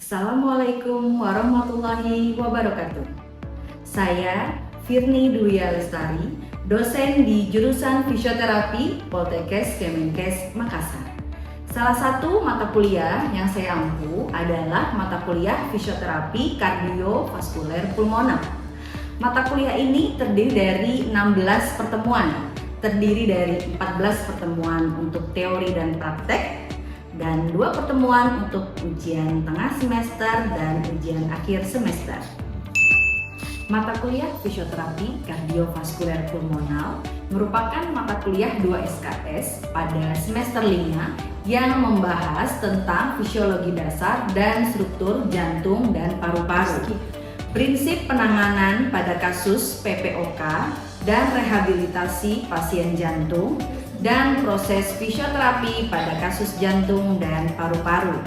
Assalamualaikum warahmatullahi wabarakatuh. Saya Firni Duya Lestari, dosen di jurusan Fisioterapi Poltekkes Kemenkes Makassar. Salah satu mata kuliah yang saya ampu adalah mata kuliah Fisioterapi Kardiovaskuler Pulmoner. Mata kuliah ini terdiri dari 16 pertemuan, terdiri dari 14 pertemuan untuk teori dan praktek, dan 2 pertemuan untuk ujian tengah semester dan ujian akhir semester. Mata kuliah Fisioterapi Kardiovaskuler Pulmoner merupakan mata kuliah 2 SKS pada semester 5 yang membahas tentang fisiologi dasar dan struktur jantung dan paru-paru, prinsip penanganan pada kasus PPOK dan rehabilitasi pasien jantung, dan proses fisioterapi pada kasus jantung dan paru-paru.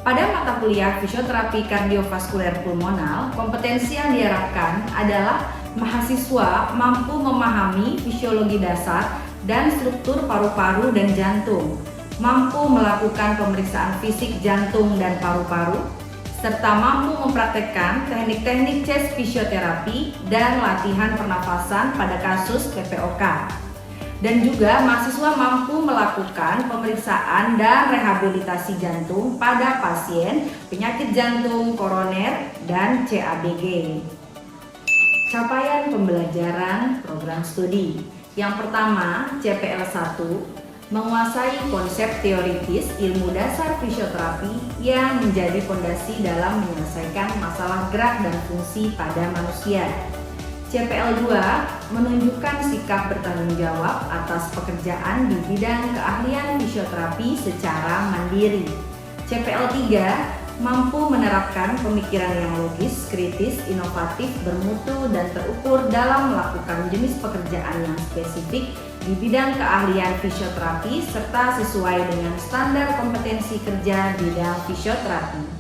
Pada mata kuliah Fisioterapi Kardiovaskuler Pulmoner, kompetensi yang diharapkan adalah mahasiswa mampu memahami fisiologi dasar dan struktur paru-paru dan jantung, mampu melakukan pemeriksaan fisik jantung dan paru-paru, serta mampu mempraktekkan teknik-teknik chest fisioterapi dan latihan pernafasan pada kasus PPOK. Dan juga mahasiswa mampu melakukan pemeriksaan dan rehabilitasi jantung pada pasien penyakit jantung koroner dan CABG. Capaian pembelajaran program studi. Yang pertama, CPL 1, menguasai konsep teoritis ilmu dasar fisioterapi yang menjadi fondasi dalam menyelesaikan masalah gerak dan fungsi pada manusia. CPL 2, menunjukkan sikap bertanggung jawab atas pekerjaan di bidang keahlian fisioterapi secara mandiri. CPL 3, mampu menerapkan pemikiran yang logis, kritis, inovatif, bermutu, dan terukur dalam melakukan jenis pekerjaan yang spesifik di bidang keahlian fisioterapi serta sesuai dengan standar kompetensi kerja bidang fisioterapi.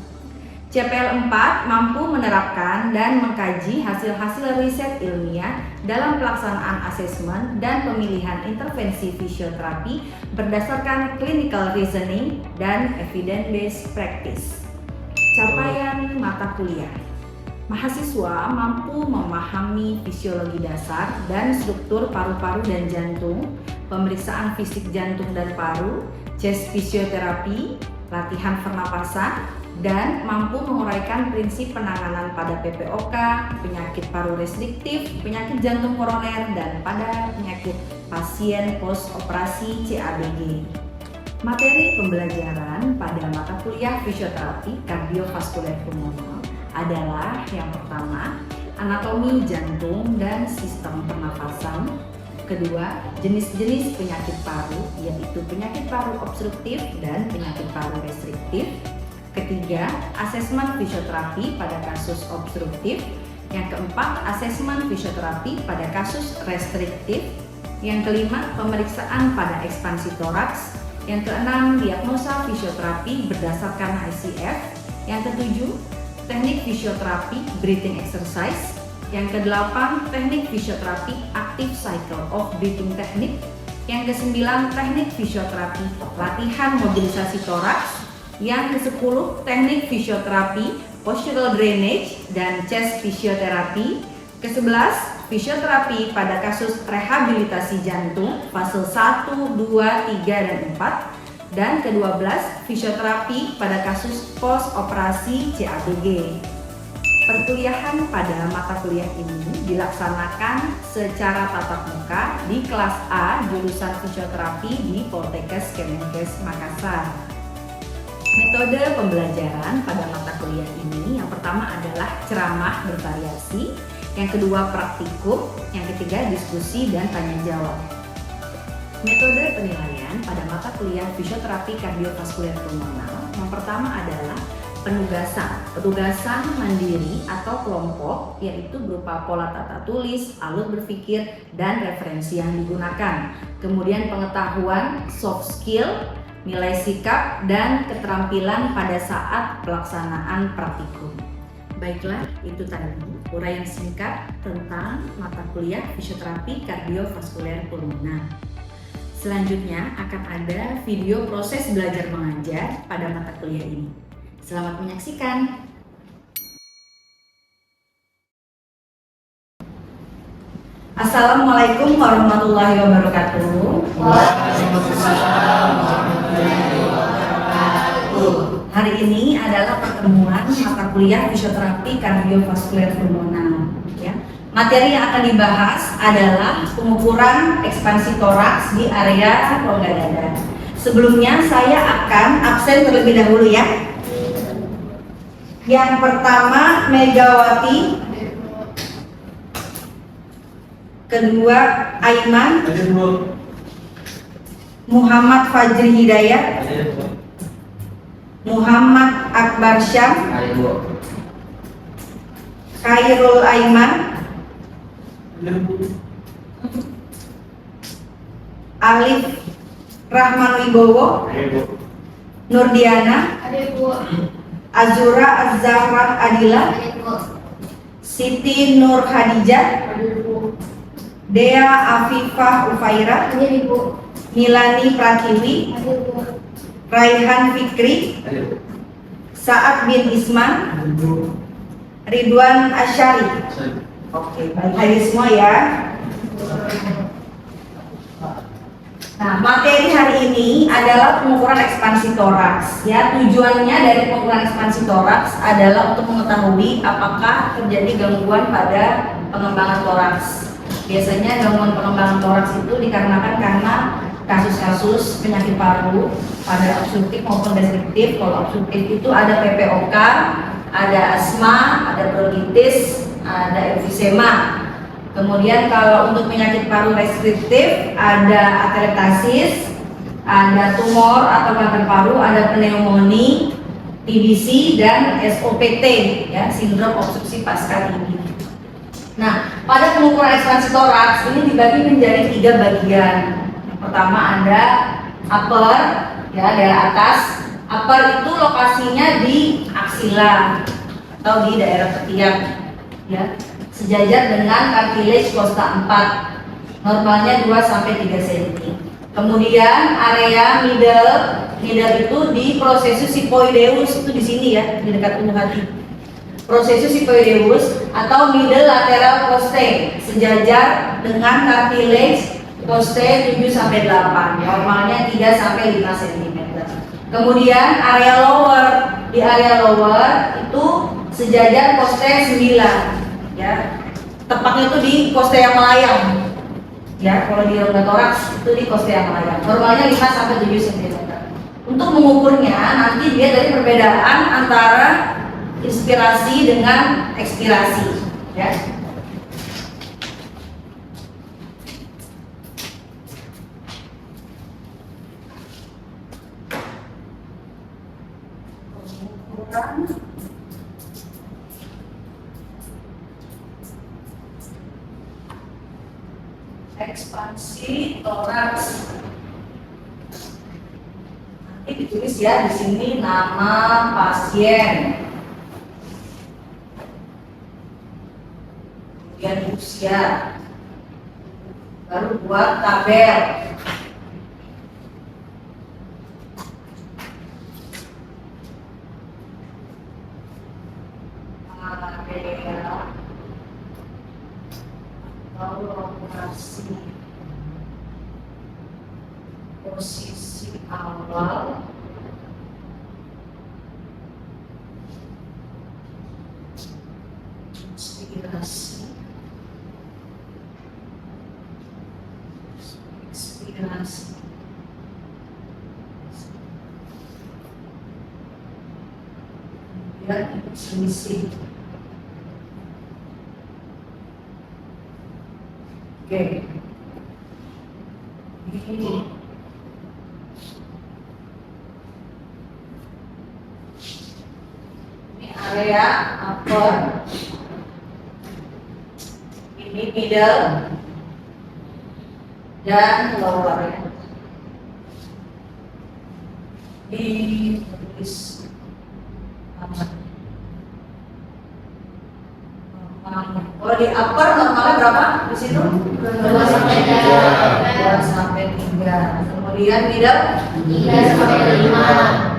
CPL 4, mampu menerapkan dan mengkaji hasil-hasil riset ilmiah dalam pelaksanaan asesmen dan pemilihan intervensi fisioterapi berdasarkan clinical reasoning dan evidence-based practice. Capaian mata kuliah. Mahasiswa mampu memahami fisiologi dasar dan struktur paru-paru dan jantung, pemeriksaan fisik jantung dan paru, chest fisioterapi, latihan pernapasan, dan mampu menguraikan prinsip penanganan pada PPOK, penyakit paru restriktif, penyakit jantung koroner, dan pada penyakit pasien post-operasi CABG. Materi pembelajaran pada mata kuliah fisioterapi kardiovaskuler pulmoner adalah yang pertama, anatomi jantung dan sistem pernafasan. Kedua, jenis-jenis penyakit paru, yaitu penyakit paru obstruktif dan penyakit paru restriktif. Ketiga, asesmen fisioterapi pada kasus obstruktif. Yang keempat, asesmen fisioterapi pada kasus restriktif. Yang kelima, pemeriksaan pada ekspansi toraks. Yang keenam, diagnosa fisioterapi berdasarkan ICF. Yang ketujuh, teknik fisioterapi breathing exercise. Yang kedelapan, teknik fisioterapi active cycle of breathing technique. Yang kesembilan, teknik fisioterapi latihan mobilisasi toraks. Yang ke-10, teknik fisioterapi postural drainage dan chest fisioterapi. Ke-11, fisioterapi pada kasus rehabilitasi jantung fase 1, 2, 3, dan 4. Dan ke-12, fisioterapi pada kasus post operasi CABG. Perkuliahan pada mata kuliah ini dilaksanakan secara tatap muka di kelas A jurusan fisioterapi di Poltekkes Kemenkes Makassar. Metode pembelajaran pada mata kuliah ini yang pertama adalah ceramah bervariasi, yang kedua praktikum, yang ketiga diskusi dan tanya jawab. Metode penilaian pada mata kuliah fisioterapi kardiovaskuler pulmoner yang pertama adalah penugasan mandiri atau kelompok, yaitu berupa pola tata tulis, alur berpikir, dan referensi yang digunakan. Kemudian pengetahuan, soft skill, nilai sikap, dan keterampilan pada saat pelaksanaan praktikum. Baiklah, itu tadi uraian singkat tentang mata kuliah fisioterapi kardiovaskuler pulmoner. Selanjutnya akan ada video proses belajar mengajar pada mata kuliah ini. Selamat menyaksikan. Assalamualaikum warahmatullahi wabarakatuh. Waalaikumsalam warahmatullahi wabarakatuh. Hari ini adalah pertemuan mata kuliah fisioterapi kardiovaskuler pulmoner. Ya. Materi yang akan dibahas adalah pengukuran ekspansi toraks di area rongga dada. Sebelumnya saya akan absen terlebih dahulu ya. Yang pertama Megawati, kedua Aiman, Muhammad Fajri Hidayat, Muhammad Akbar Syam, Khairul Aiman, Alif Rahman Wibowo, Nurdiana, Azura Az-Zahra Adila, Siti Nur Hadijah, Dea Afifah Ufaira, Milani Pratiwi, Raihan Fikri, Sa'ad bin Isman, Ridwan Asyari. Oke, baik hadir semua ya. Nah, materi hari ini adalah pengukuran ekspansi toraks. Ya, tujuannya dari pengukuran ekspansi toraks adalah untuk mengetahui apakah terjadi gangguan pada pengembangan toraks. Biasanya gangguan pengembangan toraks itu dikarenakan karena kasus-kasus penyakit paru pada obstruktif maupun restriktif. Kalau obstruktif itu ada PPOK, ada asma, ada bronkitis, ada emfisema. Kemudian kalau untuk penyakit paru restriktif ada atelektasis, ada tumor atau kanker paru, ada pneumonia, TBC, dan SOPT, ya, sindrom obstruksi pasca TB. Nah, pada pengukuran ekspansi toraks ini dibagi menjadi 3 bagian. Yang pertama ada upper, ya, daerah atas. Upper itu lokasinya di aksila atau di daerah ketiak, ya, sejajar dengan cartilage costa 4, normalnya 2-3 cm. Kemudian area middle itu di processus sipoideus, itu di sini ya, di dekat ulu hati. Processus sipoideus atau middle lateral costae, sejajar dengan cartilage costae 7-8, normalnya 3-5 cm. Kemudian area lower, di area lower itu sejajar koste 9 ya. Tepatnya itu di koste yang melayang. Ya, kalau di rongga toraks itu di koste yang melayang. Normalnya 5 sampai 7 cm. Untuk mengukurnya nanti dia dari perbedaan antara inspirasi dengan ekspirasi ya. Ekspansi toraks. Nanti ditulis ya di sini nama pasien, kemudian usia, baru buat tabel. Area atau lokasi posisi awal inspirasi kemudian selisih. Oke. Ini area upper, ini middle dan lower ya. Ditulis kalau di upper normalnya berapa di situ? 2 sampai 3. Kemudian middle 3 sampai 5.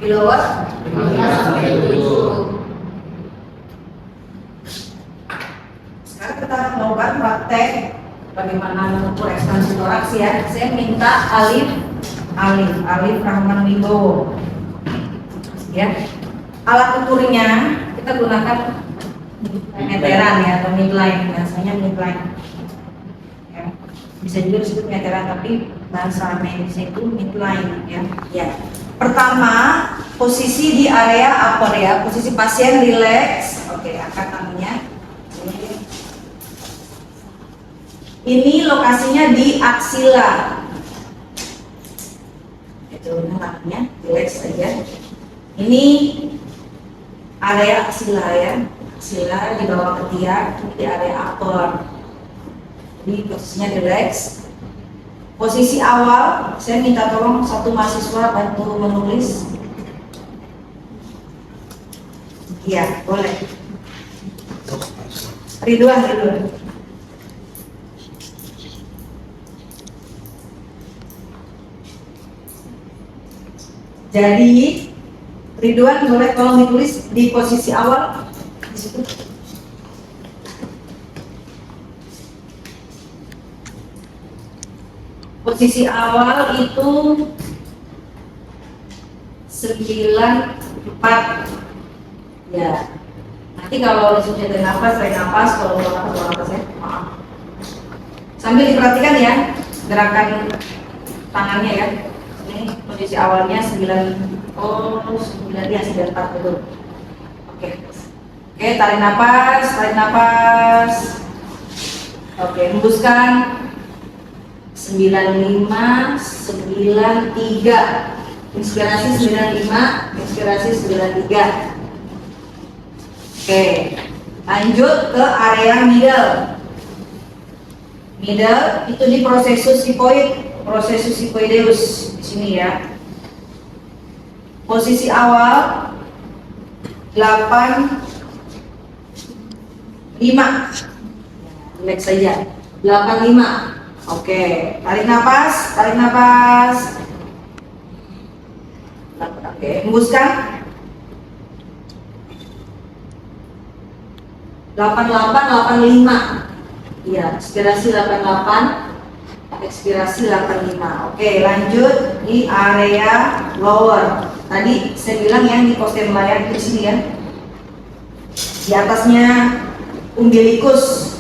Di lower 5 sampai 7. Sekarang kita mau praktek bagaimana mengukur ekspansi toraks ya. Saya minta Alif Rahman Wibowo ya. Alat ukurnya kita gunakan meteran ya atau midline, biasanya midline ya. Bisa juga disebut meteran tapi bahasa medisnya itu midline ya. Ya. Pertama, posisi di area upper ya, posisi pasien relax. Oke, angkat tangannya. Ini lokasinya di aksila. Itu namanya, relax saja. Ini area aksila ya. Aksila di bawah ketiak, di area upper. Jadi posisinya relax. Posisi awal, saya minta tolong satu mahasiswa bantu menulis. Iya, boleh. Ridwan. Jadi Ridwan boleh tolong ditulis di posisi awal di situ. Posisi awal itu 94 ya. Nanti kalau sudah ada nafas, tarik nafas, kalau mau nafas ya. Maaf. Sambil diperhatikan ya gerakan tangannya ya. Ini posisi awalnya 94 betul. Oke, tarik nafas. Oke, hembuskan. 95, 93. Inspirasi 95, ekspirasi 93. Oke, lanjut ke area middle. Middle itu di prosesus hipoideus di sini ya. Posisi awal 85. Relax saja. 85. Oke, tarik nafas. Oke, hembuskan. 88, 85. Iya, inspirasi 88. Ekspirasi 85. Oke, lanjut di area lower. Tadi saya bilang yang di kostem layar di sini ya. Di atasnya umbilikus.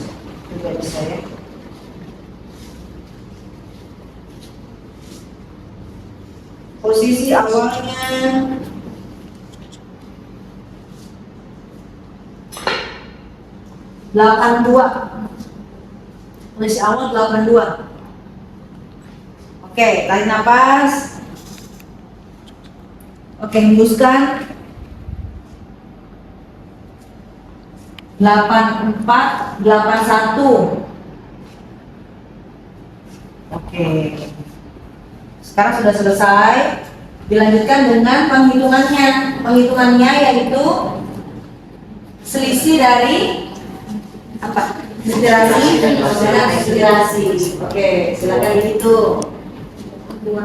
Juga bisa ya. Posisi awalnya posisi awal 82. Oke, tarik nafas. Oke, hembuskan. 84, 81. Oke. Sekarang sudah selesai. Dilanjutkan dengan penghitungannya. Penghitungannya yaitu selisih dari apa? Inspirasi dan ekspirasi. Oke, silakan dihitung. 2.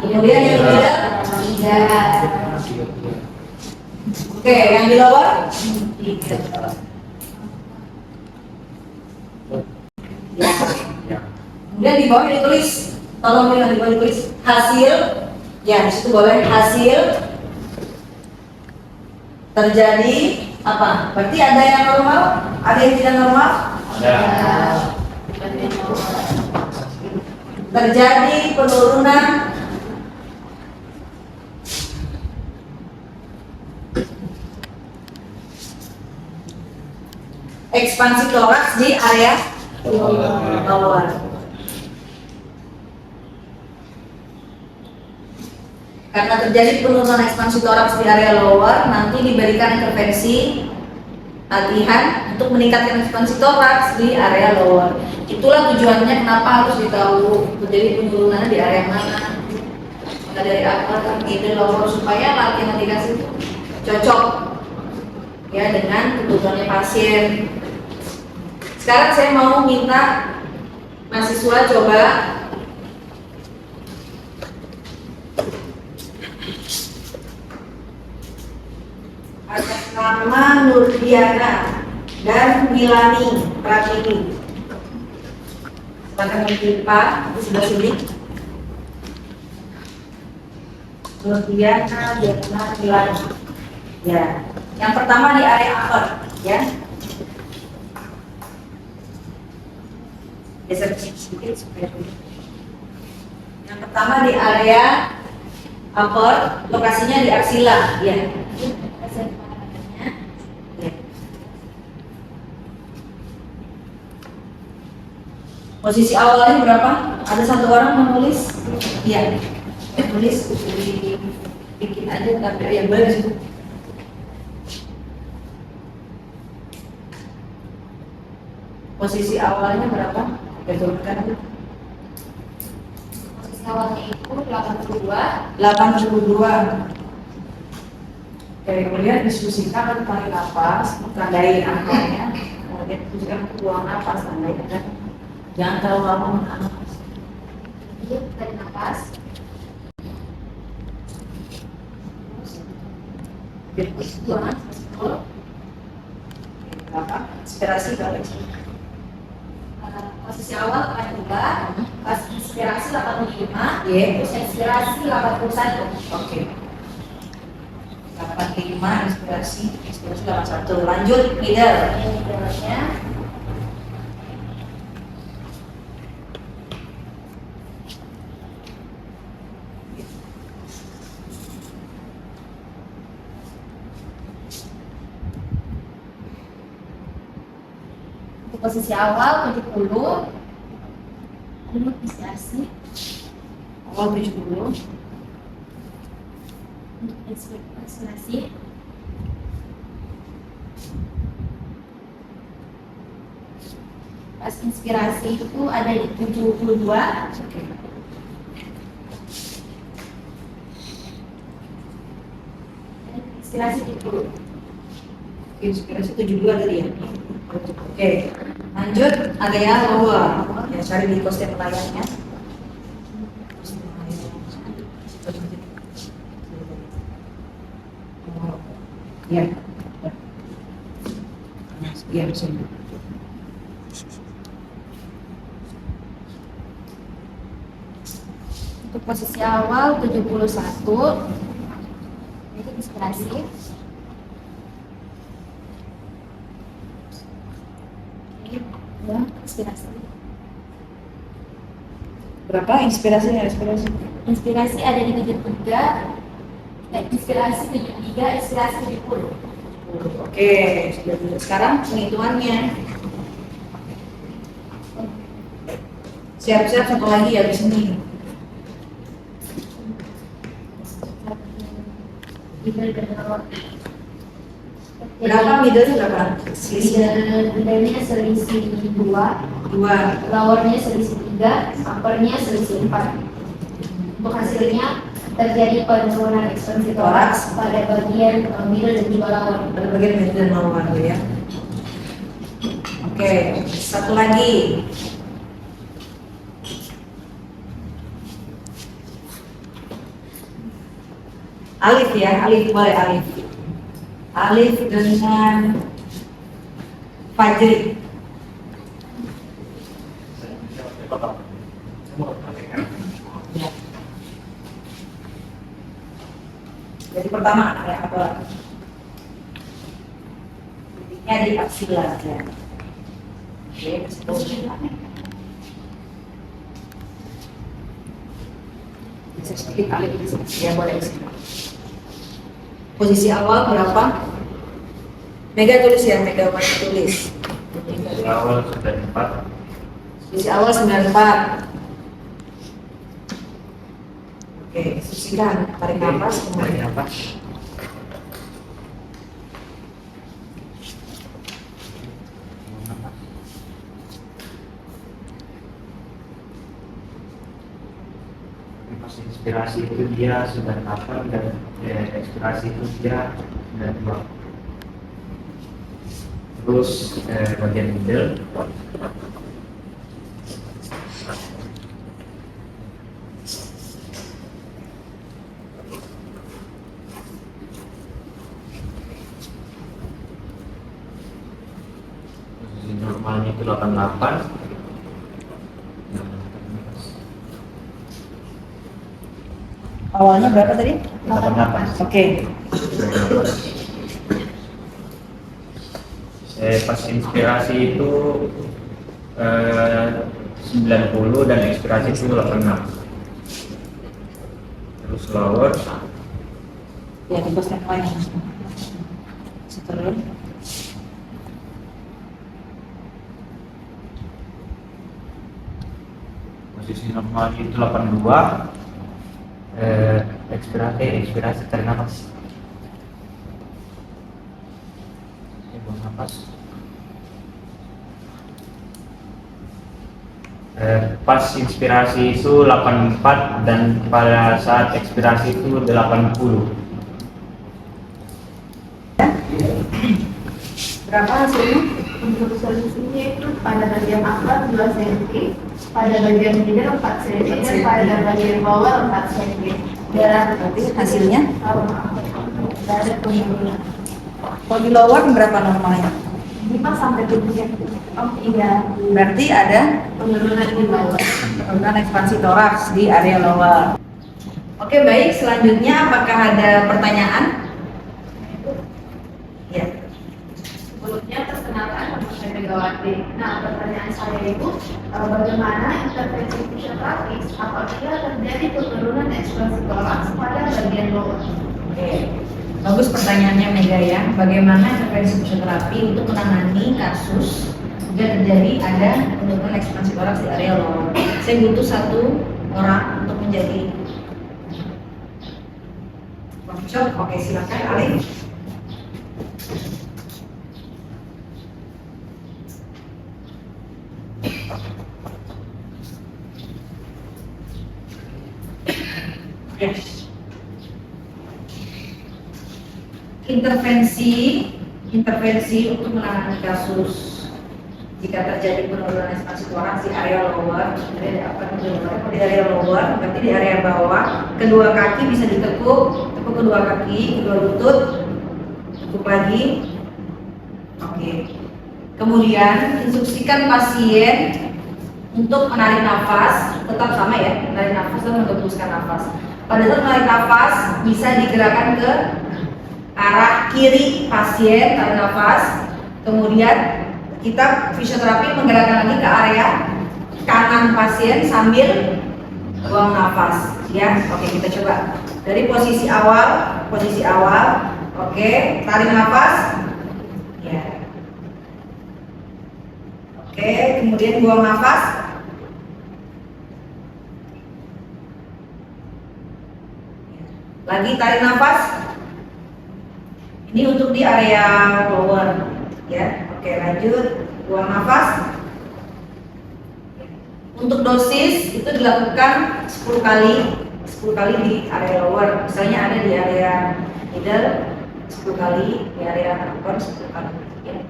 Kemudian yang ketiga 3. Oke, yang di lower 3. Kemudian di bawah ditulis, tolong di bawah ditulis hasil. Ya, di situ boleh hasil terjadi apa? Berarti ada yang normal, ada yang tidak normal? Ada. Terjadi penurunan ekspansi toraks di area lower. Karena terjadi penurunan ekspansi toraks di area lower, nanti diberikan intervensi latihan untuk meningkatkan ekspansi toraks di area lower. Itulah tujuannya kenapa harus ditahu terjadi penurunannya di area mana. Maka dari upper, middle, lower, supaya latihan aplikasi itu cocok ya dengan kebutuhannya pasien. Sekarang saya mau minta mahasiswa coba atas nama Nurdiana dan Milani Pratini. Silakan mentimpa di sebelah sini. Nurdiana dan Milani. Ya, yang pertama di area upper, ya. Geser sedikit supaya yang pertama di area upper, lokasinya di aksila, ya. Posisi awalnya berapa? Ada satu orang menulis? Iya, menulis bikin aja tapi yang bagus. Posisi awalnya berapa? Betulkan aja. Posisi awalnya itu 82. 82. Oke, kemudian diskusikan tarik nafas, tandai angkanya, kemudian diskusikan buang nafas, tandai kan. Jangan terlalu lama menahan nafas. Tarik nafas. Buang nafas. Berapa? Inspirasi balik. Posisi awal 82, pas inspirasi 85, Iya. terus inspirasi 81. Oke. 85 inspirasi 81. Lanjut middle. Middle-nya untuk posisi awal 70, untuk inspirasi Awal 70. untuk inspirasi pas inspirasi itu ada di 72. Oke. Dan inspirasi 70. Inspirasi 72 tadi ya. Oke. Lanjut area lower. Ya, cari di kostum layarnya. Ya. Ya, bisa. Untuk posisi awal 71. Jadi inspirasi. Ya, inspirasi. Berapa inspirasinya? Inspirasi ada di 73. Inspirasi 73, inspirasi 70. Oke, sekarang penghitungannya. Siap-siap satu lagi habis ini. Berapa middle berapa? Middle-nya selisih 2, lowernya selisih 3, uppernya selisih 4. Untuk hasilnya terjadi penurunan ekspansi toraks pada bagian middle dan juga lower. Pada bagian middle dan lower ya. Oke, satu lagi. Alif ya, alif boleh alif. Alif dengan Fajri. Ya. Jadi pertama ada apa? Titiknya di aksila ya. Oke, bisa sedikit alif ya boleh. Posisi awal berapa? Mega tulis ya, Mega masih tulis. Dari awal 94. Posisi awal 94. Oke, instruksikan tarik nafas Tarik kemudian. nafas. Pas inspirasi itu dia 98 dan ekspirasi itu dia 92. Terus bagian middle posisi normalnya itu 88. Awalnya berapa tadi? 88. Oke. Pas inspirasi itu 90 dan ekspirasi itu 86. Terus lower Ya, dibos yang lain. Seterus. posisi normal itu 82. Ekspirasi tarik nafas. Buang nafas. Pas inspirasi itu 84 dan pada saat ekspirasi itu 80. Berapa hasilnya? Untuk solusinya itu pada bagian upper 2 cm, pada bagian middle 4 cm, dan pada bagian bawah 4 cm. Dan Berarti hasilnya? ada penurunan Kalau di lower berapa normalnya? 5 sampai 7. Oh iya, Berarti ada penurunan di bawah. penurunan ekspansi toraks di area lower. Oke, baik. Selanjutnya apakah ada pertanyaan? Ya. Sebelumnya perkenalkan nama saya Megawati. Nah, pertanyaan saya itu bagaimana intervensi fisioterapis apabila terjadi penurunan ekspansi toraks pada bagian lower? Oke. Bagus pertanyaannya Mega ya. Bagaimana intervensi fisioterapi untuk menangani kasus jika terjadi ada penurunan ekspansi toraks di area lower? Saya butuh 1 orang untuk menjadi workshop. Oke, silakan Alif. Yes. Intervensi untuk menangani kasus jika terjadi penurunan ekspansi toraks di area lower. Jadi di area lower, berarti di area bawah, kedua kaki bisa ditekuk, tekuk kedua kaki, kedua lutut, tekuk lagi. Oke. Kemudian instruksikan pasien Untuk menarik nafas, tetap sama ya, menarik nafas dan menghembuskan nafas. Pada saat menarik nafas, bisa digerakkan ke arah kiri pasien, tarik nafas. Kemudian kita fisioterapi menggerakkan lagi ke area kanan pasien sambil buang nafas. Ya, oke kita coba. Dari posisi awal, oke, tarik nafas. Ya. Oke, kemudian buang nafas. Lagi tarik nafas. Ini untuk di area lower, ya. Oke, lanjut. Buang nafas. Untuk dosis itu dilakukan 10 kali di area lower. Misalnya ada di area middle 10 kali, di area upper 10 kali. Ya.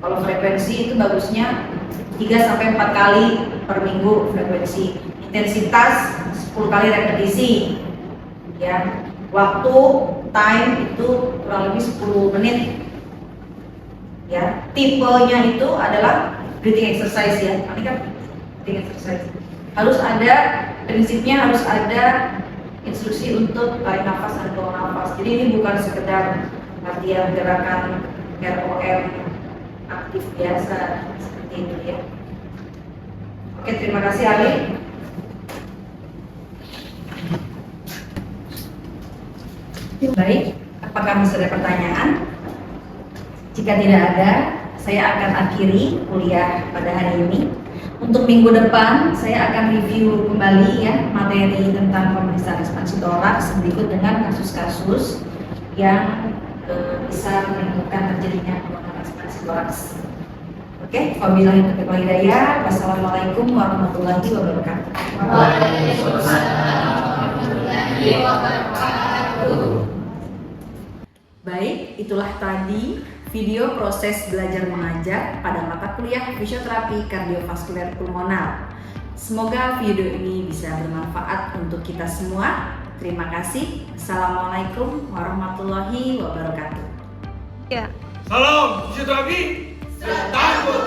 Kalau frekuensi itu bagusnya 3 sampai 4 kali per minggu frekuensi. Intensitas 10 kali repetisi. Ya. Waktu time itu kurang lebih 10 menit. Ya, tipenya itu adalah breathing exercise ya. Ini kan breathing exercise. Harus ada prinsipnya, harus ada instruksi untuk tarik nafas dan buang nafas. Jadi ini bukan sekedar latihan gerakan ROM aktif biasa seperti itu ya. Oke, terima kasih Ali. Baik, apakah masih ada pertanyaan? Jika tidak ada, saya akan akhiri kuliah pada hari ini. Untuk minggu depan, saya akan review kembali ya materi tentang pemeriksaan ekspansi toraks berikut dengan kasus-kasus yang bisa menimbulkan terjadinya penurunan ekspansi toraks. Oke, wabillahi taufiq wal hidayah. Wassalamualaikum warahmatullahi wabarakatuh. Waalaikumsalam warahmatullahi wabarakatuh. Baik, itulah tadi video proses belajar mengajar pada mata kuliah fisioterapi kardiovaskuler pulmonal. Semoga video ini bisa bermanfaat untuk kita semua. Terima kasih. Assalamualaikum warahmatullahi wabarakatuh. Salam fisioterapi. Takut